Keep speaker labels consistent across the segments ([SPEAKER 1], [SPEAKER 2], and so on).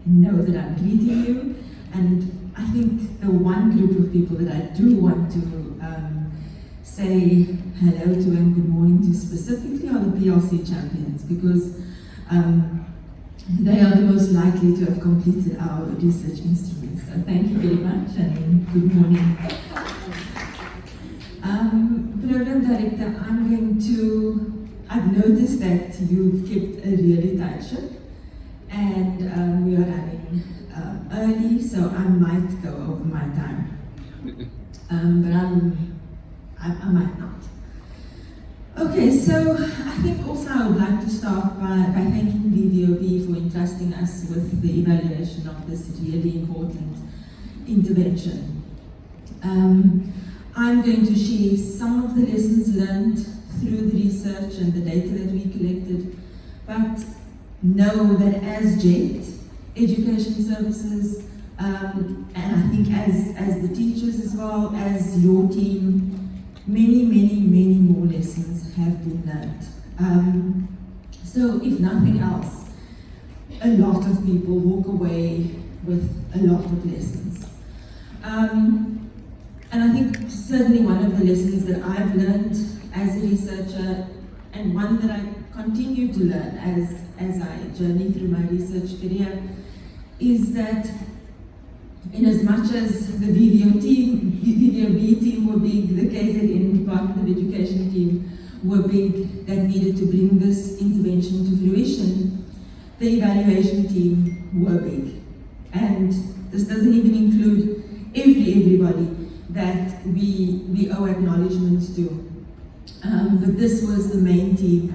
[SPEAKER 1] know that I'm greeting you. And I think the one group of people that I do want to say hello to and good morning to specifically are the PLC champions, because they are the most likely to have completed our research instruments. So thank you very much and good morning. Program Director, I've noticed that you've kept a really tight ship, and we are running early, so I might go over my time. But I might not. Okay, so I think also I would like to start by thanking VVOB for entrusting us with the evaluation of this really important intervention. I'm going to share some of the lessons learned through the research and the data that we collected, but know that as JET, Education Services, and I think as the teachers as well, as your team, many more lessons have been learned. So if nothing else, a lot of people walk away with a lot of lessons. And I think certainly one of the lessons that I've learned as a researcher, and one that I continue to learn as I journey through my research career, is that in as much as the VVOB team were big, the KZN Department of Education team were big, that needed to bring this intervention to fruition, the evaluation team were big. And this doesn't even include everybody that we owe acknowledgement to. But this was the main team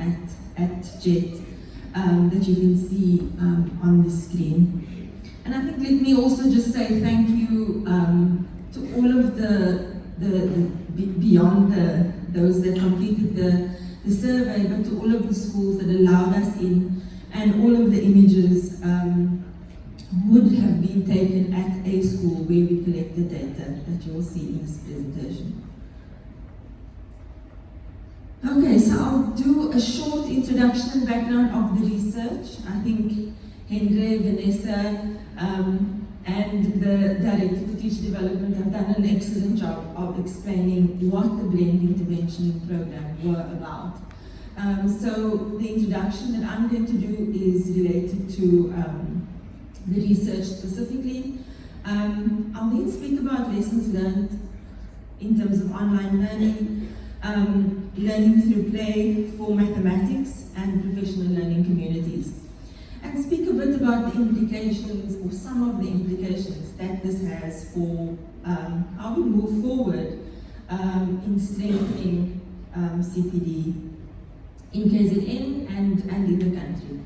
[SPEAKER 1] at JET that you can see on the screen. And I think let me also just say thank you to all of the beyond those that completed the survey, but to all of the schools that allowed us in, and all of the images would have been taken at a school where we collected data that you will see in this presentation. Okay, so I'll do a short introduction and background of the research. I think Henry, Vanessa, and the Director for Teacher Development have done an excellent job of explaining what the Blend Intervention Program were about. So the introduction that I'm going to do is related to the research specifically. I'll then speak about lessons learned in terms of online learning, learning through play for mathematics and professional learning communities, and speak a bit about the implications, or some of the implications that this has for how we move forward in strengthening CPD in KZN and in the country.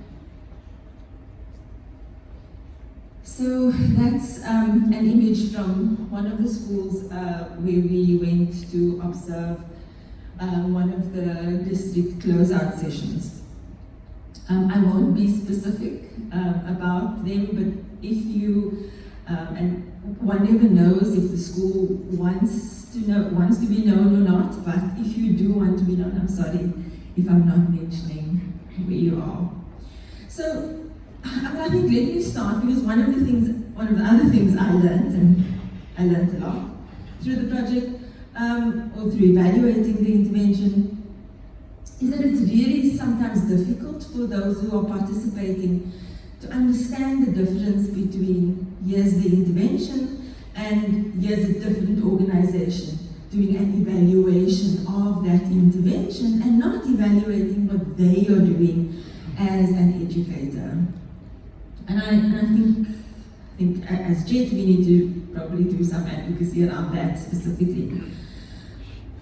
[SPEAKER 1] So that's an image from one of the schools where we went to observe one of the district closeout sessions. I won't be specific about them, but if you, and one never knows if the school wants to be known or not, but if you do want to be known, I'm sorry if I'm not mentioning where you are. So I think let me start, because one of the other things I learned, and I learned a lot through the project, or through evaluating the intervention, is that it's really sometimes difficult for those who are participating to understand the difference between here's the intervention and here's a different organization doing an evaluation of that intervention and not evaluating what they are doing as an educator. And I think as JET we need to probably do some advocacy around that specifically.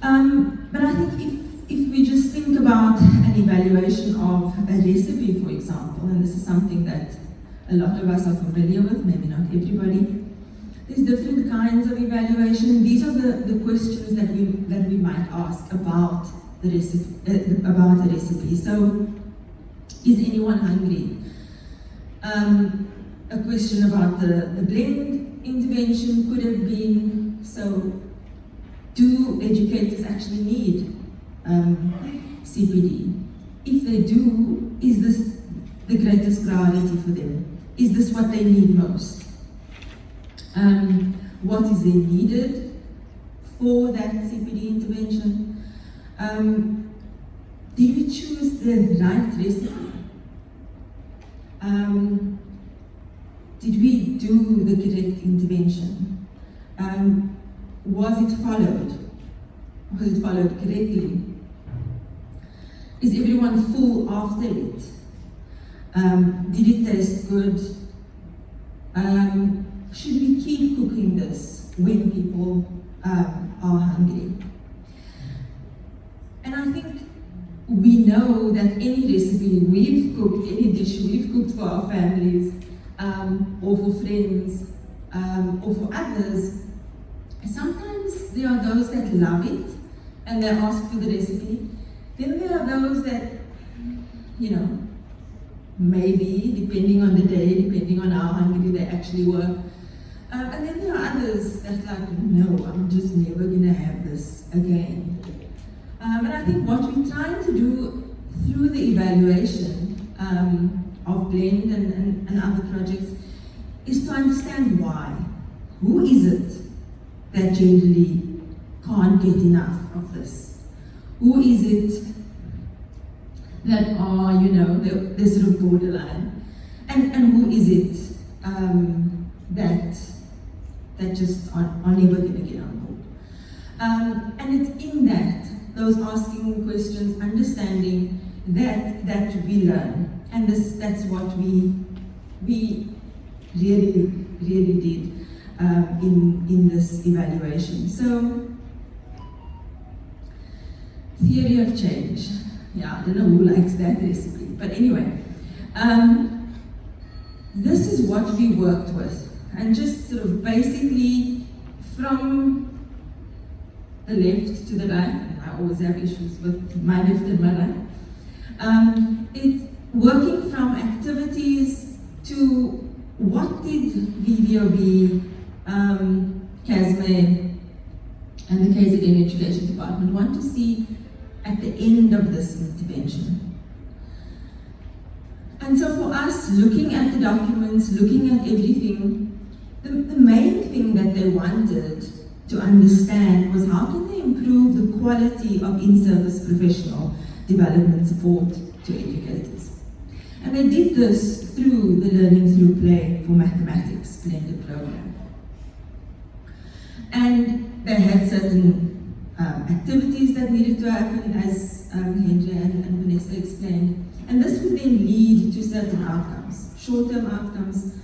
[SPEAKER 1] But I think if we just think about an evaluation of a recipe, for example, and this is something that a lot of us are familiar with, maybe not everybody, there's different kinds of evaluation, and these are the questions that we might ask about the recipe. So, is anyone hungry? A question about the blend intervention could have been, so do educators actually need CPD? If they do, is this the greatest priority for them? is this what they need most? What is there needed for that CPD intervention? Did we choose the right recipe? Did we do the correct intervention? Was it followed? Was it followed correctly? Is everyone full after it? Did it taste good? Should we keep cooking this when people are hungry? And I think we know that any recipe we've cooked, any dish we've cooked for our families, or for friends, or for others, sometimes there are those that love it and they ask for the recipe. Then there are those that, you know, maybe, depending on the day, depending on how hungry they actually were. And then there are others that are like, no, I'm just never gonna have this again. And I think what we're trying to do through the evaluation of Blend and other projects is to understand why. Who is it that generally can't get enough of this? Who is it that are, you know, they're sort of borderline? And who is it that just are never going to get on board? And it's in that, those asking questions, understanding that we learn. And that's what we really did in this evaluation. So, theory of change. Yeah, I don't know who likes that recipe, but anyway, this is what we worked with, and just sort of basically from the left to the right, and I always have issues with my left and my right, it's working from activities to what did VVOB, Casme, and the KZN Education Department want to see at the end of this intervention. And so for us, looking at the documents, looking at everything, the main thing that they wanted to understand was how can they improve the quality of in-service professional development support to educators. And they did this through the Learning Through Play for Mathematics blended program. And they had certain activities that needed to happen, as Henry and Vanessa explained. And this would then lead to certain outcomes, short-term outcomes,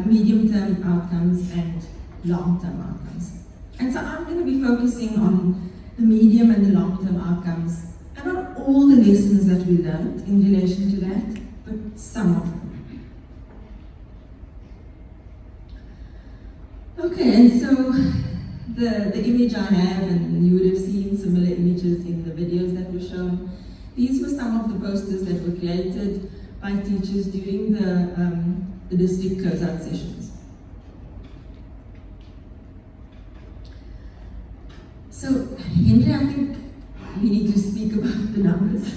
[SPEAKER 1] medium-term outcomes, and long-term outcomes. And so I'm going to be focusing on the medium and the long-term outcomes, and not all the lessons that we learned in relation to that, but some of them. Okay, and so the image I have, and you would have seen similar images in the videos that were shown, these were some of the posters that were created by teachers during the district closeout sessions. So, Henry, I think we need to speak about the numbers.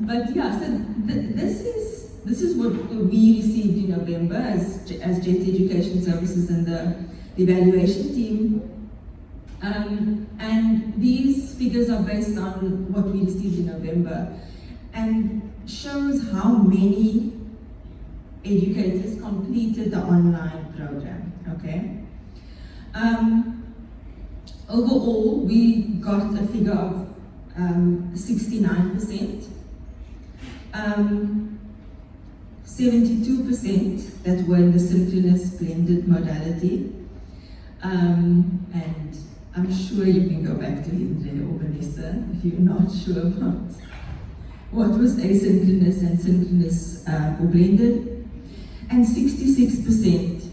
[SPEAKER 1] But yeah, so this is what we received in November as JET Education Services and the evaluation team. And these figures are based on what we received in November and shows how many educators completed the online program, okay? Overall, we got a figure of 69%, 72% that were in the synchronous blended modality, and I'm sure you can go back to Hindre or Vanessa if you're not sure about what was asynchronous and synchronous or blended, and 66%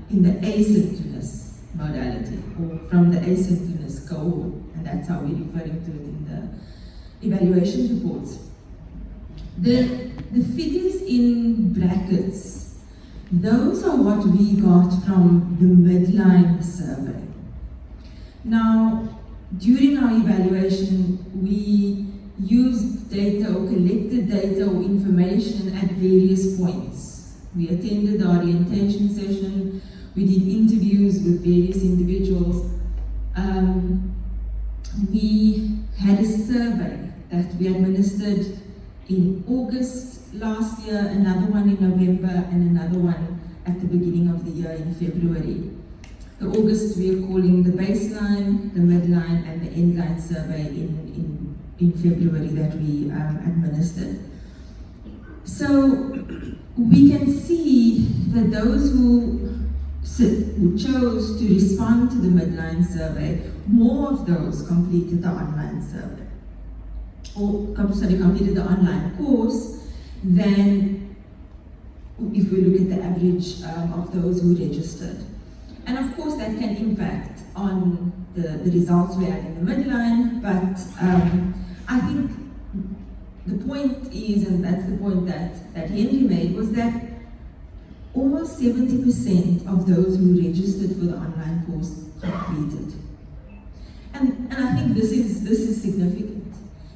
[SPEAKER 1] in the asynchronous modality, or from the asynchronous cohort, and that's how we're referring to it in the evaluation reports. The figures in brackets, those are what we got from the midline survey. Now, during our evaluation, we used data or collected data or information at various points. We attended the orientation session, we did interviews with various individuals. We had a survey that we administered in August last year, another one in November, and another one at the beginning of the year in February. The August we are calling the baseline, the midline, and the endline survey in February that we administered. So we can see that those who chose to respond to the midline survey, more of those completed the online survey, or completed the online course than if we look at the average of those who registered. And of course that can impact on the results we had in the midline, but I think the point is, and that's the point that Henry made, was that almost 70% of those who registered for the online course completed. And I think this is significant,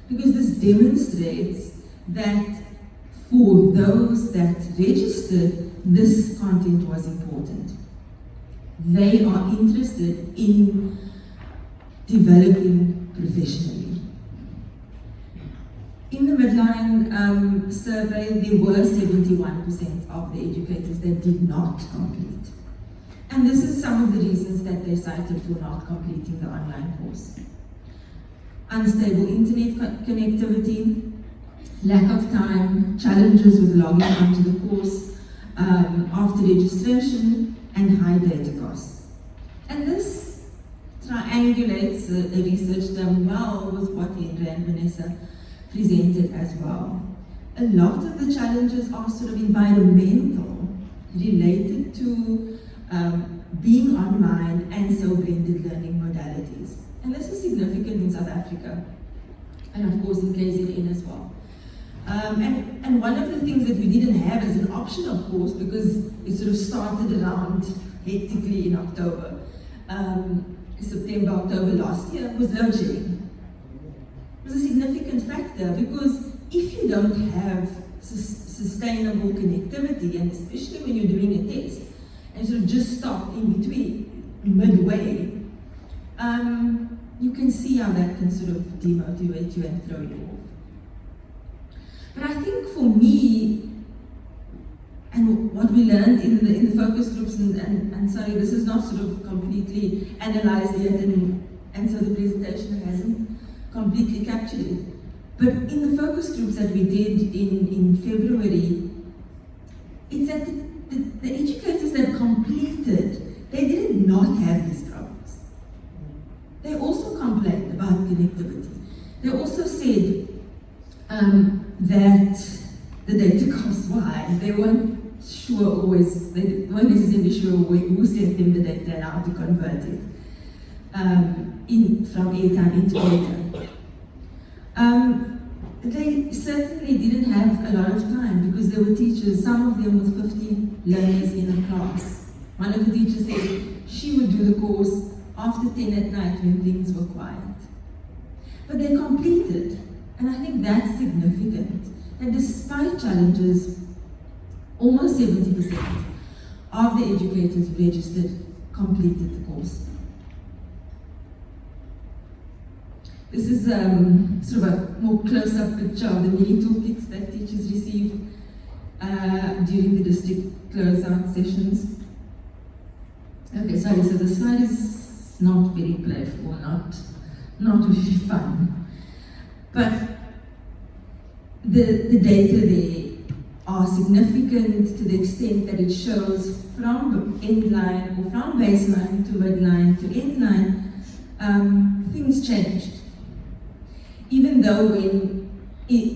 [SPEAKER 1] because this demonstrates that for those that registered, this content was important. They are interested in developing professionally. In the midline survey, there were 71% of the educators that did not complete. And this is some of the reasons that they cited for not completing the online course. Unstable internet connectivity, lack of time, challenges with logging onto the course after registration, and high data costs. And this triangulates a research done well with what Henry and Vanessa presented as well. A lot of the challenges are sort of environmental, related to being online and so blended learning modalities. And this is significant in South Africa, and of course in KZN as well. And one of the things that we didn't have as an option, of course, because it sort of started around hectically in October, September, October last year, was load shedding. It was a significant factor, because if you don't have sustainable connectivity, and especially when you're doing a test, and sort of just stop in between, midway, you can see how that can sort of demotivate you and throw you off. But I think for me, and what we learned in the focus groups, and sorry, this is not sort of completely analyzed yet, and so the presentation hasn't completely captured it. But in the focus groups that we did in February, it's that the educators that completed, they did not have these problems. They also complained about connectivity. They also said that the data costs were high. They weren't sure always, they weren't necessarily sure who sent them the data and how to convert it from airtime into data. They certainly didn't have a lot of time, because there were teachers, some of them with 50 learners in a class. One of the teachers said she would do the course after 10 at night when things were quiet. But they completed, and I think that's significant. And despite challenges, almost 70% of the educators registered completed the course. This is sort of a more close-up picture of the mini toolkits that teachers receive during the district closeout sessions. Okay, sorry, so the slide is not very playful, not really fun. But the data there are significant to the extent that it shows from endline, or from baseline to midline to endline, things changed. Even though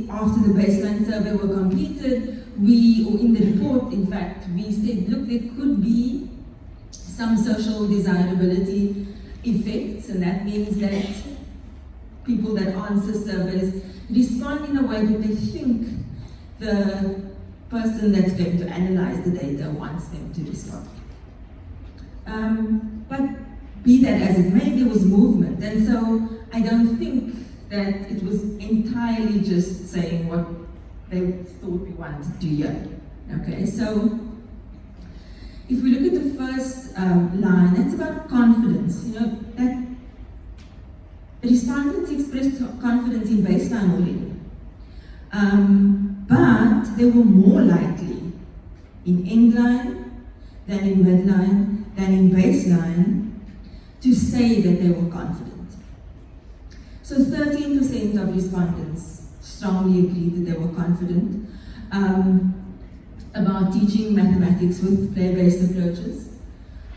[SPEAKER 1] after the baseline survey were completed, or in the report, in fact, we said, look, there could be some social desirability effects, and that means that people that answer surveys respond in a way that they think the person that's going to analyze the data wants them to respond. But be that as it may, there was movement, and so I don't think that it was entirely just saying what they thought we wanted to hear. Okay, so if we look at the first line, that's about confidence. You know, that the respondents expressed confidence in baseline already. But they were more likely in endline than in midline than in baseline to say that they were confident. So 13% of respondents strongly agreed that they were confident about teaching mathematics with play-based approaches.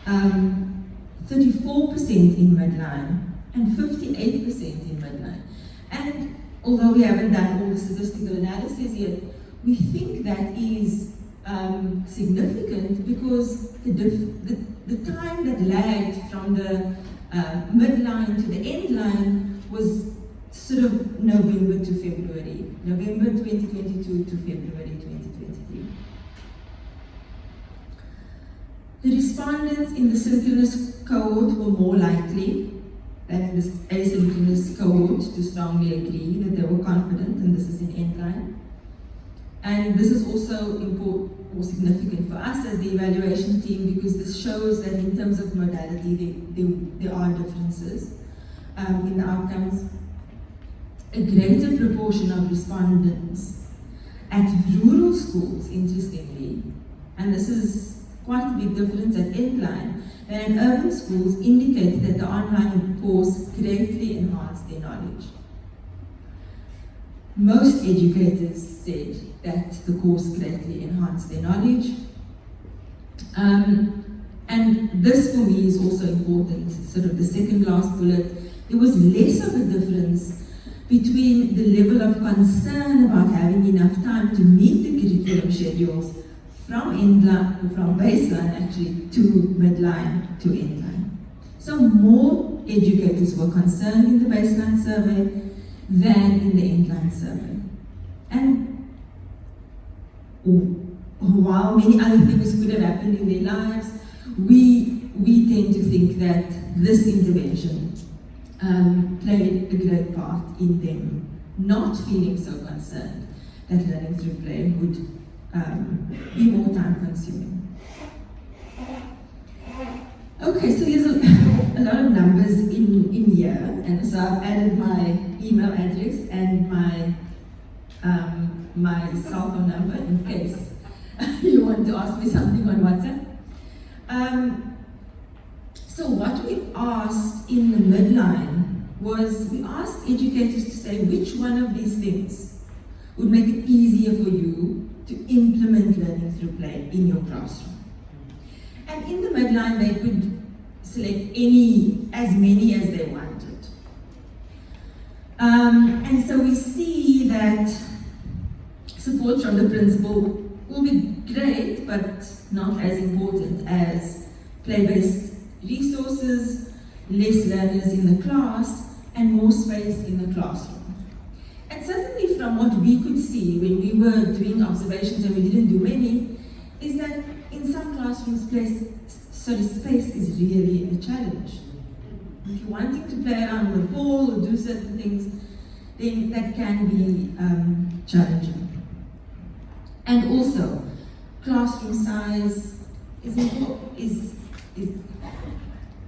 [SPEAKER 1] 34% in midline and 58% in midline. And although we haven't done all the statistical analysis yet, we think that is significant because the time that lagged from the midline to the end line was sort of November to February, November 2022 to February 2023. The respondents in the synchronous cohort were more likely than in the asynchronous cohort to strongly agree that they were confident, and this is in endline. And this is also important or significant for us as the evaluation team because this shows that in terms of modality there are differences in the outcomes. A greater proportion of respondents at rural schools, interestingly, and this is quite a big difference at endline, than in urban schools, indicated that the online course greatly enhanced their knowledge. Most educators said that the course greatly enhanced their knowledge. And this for me is also important, sort of the second last bullet. There was less of a difference between the level of concern about having enough time to meet the curriculum schedules from endline, from baseline actually, to midline to endline. So more educators were concerned in the baseline survey than in the endline survey. And while many other things could have happened in their lives, we tend to think that this intervention played a great part in them not feeling so concerned that learning through play would be more time consuming. Okay, so there's a lot of numbers in here, and so I've added my email address and my cell phone number in case you want to ask me something on WhatsApp. So what we asked in the midline was we asked educators to say which one of these things would make it easier for you to implement learning through play in your classroom. And in the midline, they could select as many as they wanted. And so we see that support from the principal will be great, but not as important as play-based resources, less learners in the class, and more space in the classroom. And certainly from what we could see when we were doing observations, and we didn't do many, is that in some classrooms, space is really a challenge. If you're wanting to play around with the ball or do certain things, then that can be challenging. And also, classroom size is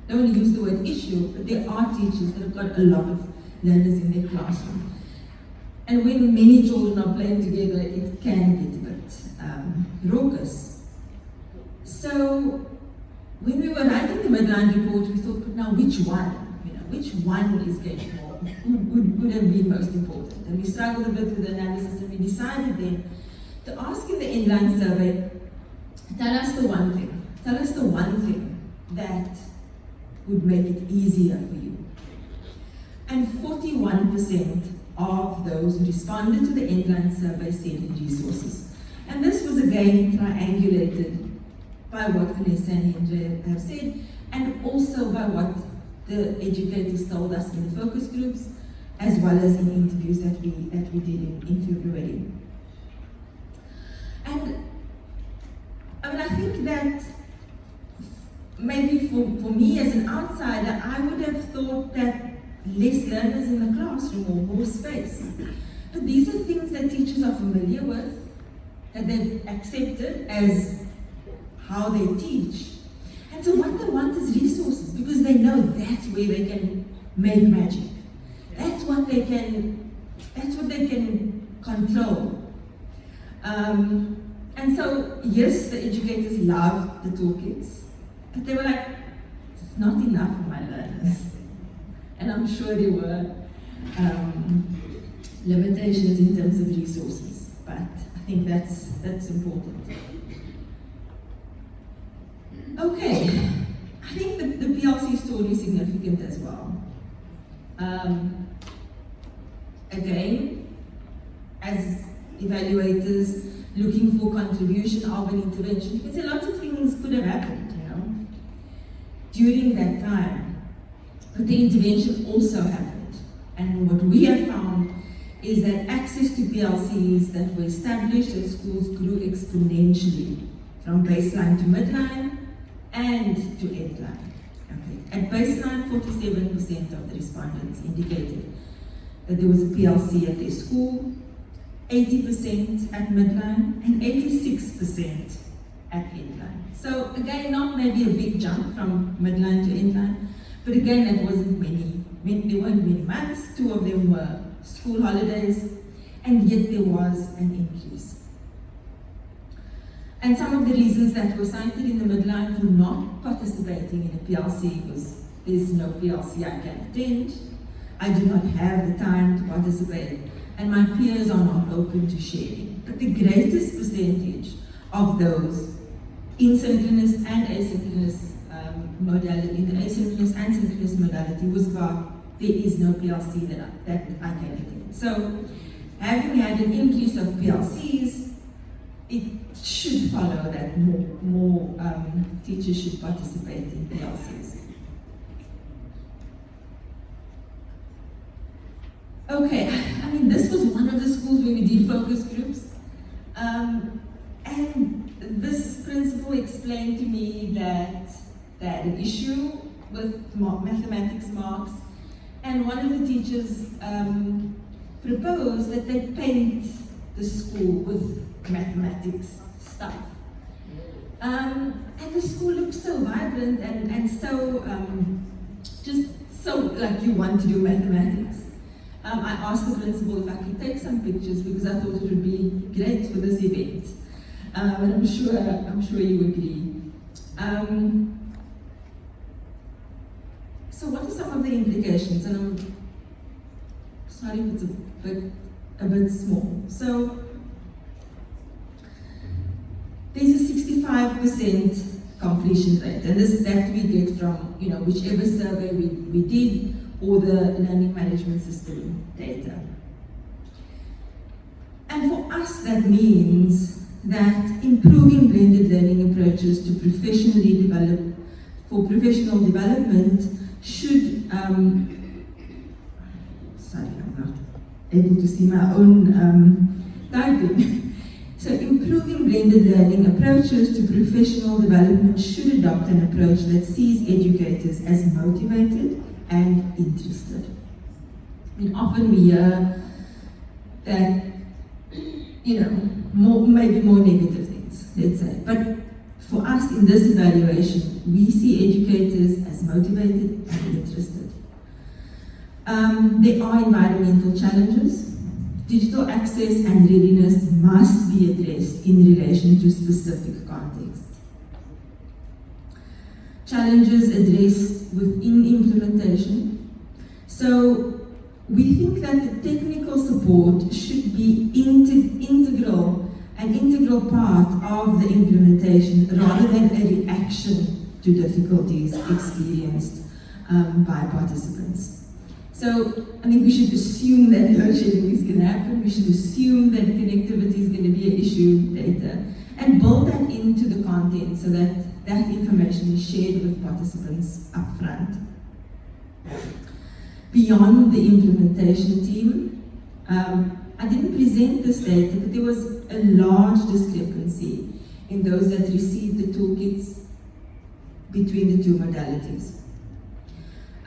[SPEAKER 1] don't want to use the word issue, but there are teachers that have got a lot of learners in their classroom. And when many children are playing together, it can get a bit raucous. So when we were writing the midline report, we thought, but now which one? Which one is going to would have been most important? And we struggled a bit with the analysis, and we decided then to ask in the endline survey, tell us the one thing that would make it easier for you. And 41% of those who responded to the endline survey said resources. And this was again triangulated by what Vanessa and Andre have said, and also by what the educators told us in the focus groups, as well as in interviews that we did in February. And I think that maybe for me as an outsider, I would have thought that less learners in the classroom or more space. But these are things that teachers are familiar with, that they've accepted as how they teach. And so what they want is resources, because they know that's where they can make magic. That's what they can control. And so, yes, the educators loved the toolkits, but they were like, it's not enough for my learners. And I'm sure there were limitations in terms of resources, but I think that's important. Okay, I think the PLC story is significant as well. Again, as evaluators looking for contribution of an intervention, you can say lots of things could have happened, during that time. But the intervention also happened. And what we have found is that access to PLCs that were established at schools grew exponentially from baseline to midline and to endline. Okay. At baseline, 47% of the respondents indicated that there was a PLC at their school, 80% at midline, and 86% at endline. So again, not maybe a big jump from midline to endline, but again, that wasn't many. There weren't many months, 2 of them were school holidays, and yet there was an increase. And some of the reasons that were cited in the midline for not participating in a PLC was, there's no PLC I can attend, I do not have the time to participate, and my peers are not open to sharing. But the greatest percentage of those in synchronous and asynchronous modality, in the asynchronous and synchronous modality, was about there is no PLC that I can attend. So, having had an increase of PLCs, it should follow that more teachers should participate in PLCs. Okay, I mean, this was one of the schools where we did focus groups. And this principal explained to me that they had an issue with mathematics marks, and one of the teachers proposed that they paint the school with mathematics stuff. And the school looked so vibrant and so, just so like you want to do mathematics. I asked the principal if I could take some pictures because I thought it would be great for this event. And I'm sure you agree. So what are some of the implications? And I'm sorry if it's a bit small. So there's a 65% completion rate, and that we get from whichever survey we did or the learning management system data. And for us, that means that improving blended learning approaches to professional development should, sorry, I'm not able to see my own typing. So improving blended learning approaches to professional development should adopt an approach that sees educators as motivated and interested. I mean, often we hear that, maybe more negative things, let's say. But for us in this evaluation, we see educators as motivated and interested. There are environmental challenges. Digital access and readiness must be addressed in relation to specific context. Challenges addressed within implementation. So we think that the technical support should be an integral part of the implementation rather than a reaction to difficulties experienced by participants. So I think we should assume that load shedding is going to happen. We should assume that connectivity is going to be an issue later, and build that into the content so that that information is shared with participants up front. Beyond the implementation team, I didn't present this data, but there was a large discrepancy in those that received the toolkits between the two modalities.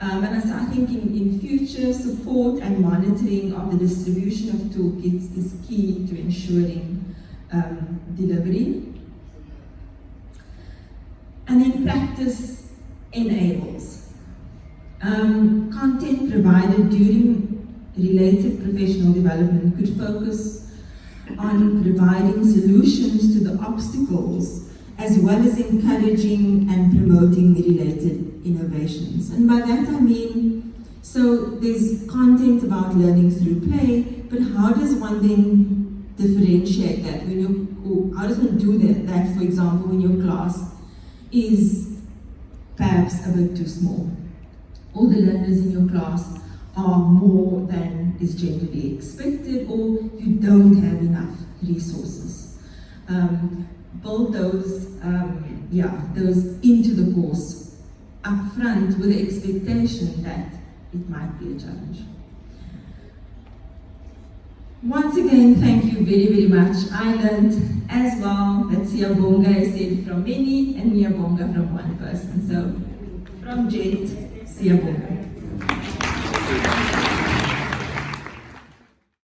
[SPEAKER 1] And so I think in future, support and monitoring of the distribution of toolkits is key to ensuring delivery. And then practice enables. Content provided during related professional development could focus on providing solutions to the obstacles as well as encouraging and promoting the related innovations. And by that I mean, so there's content about learning through play, but how does one then differentiate that? How does one do that, for example, when your class is perhaps a bit too small? All the learners in your class are more than is generally expected, or you don't have enough resources. Build those into the course up front with the expectation that it might be a challenge. Once again, thank you very, very much. I learned as well that Siyabonga is said from many and Miyabonga from one person. So, from Jet, Siyabonga.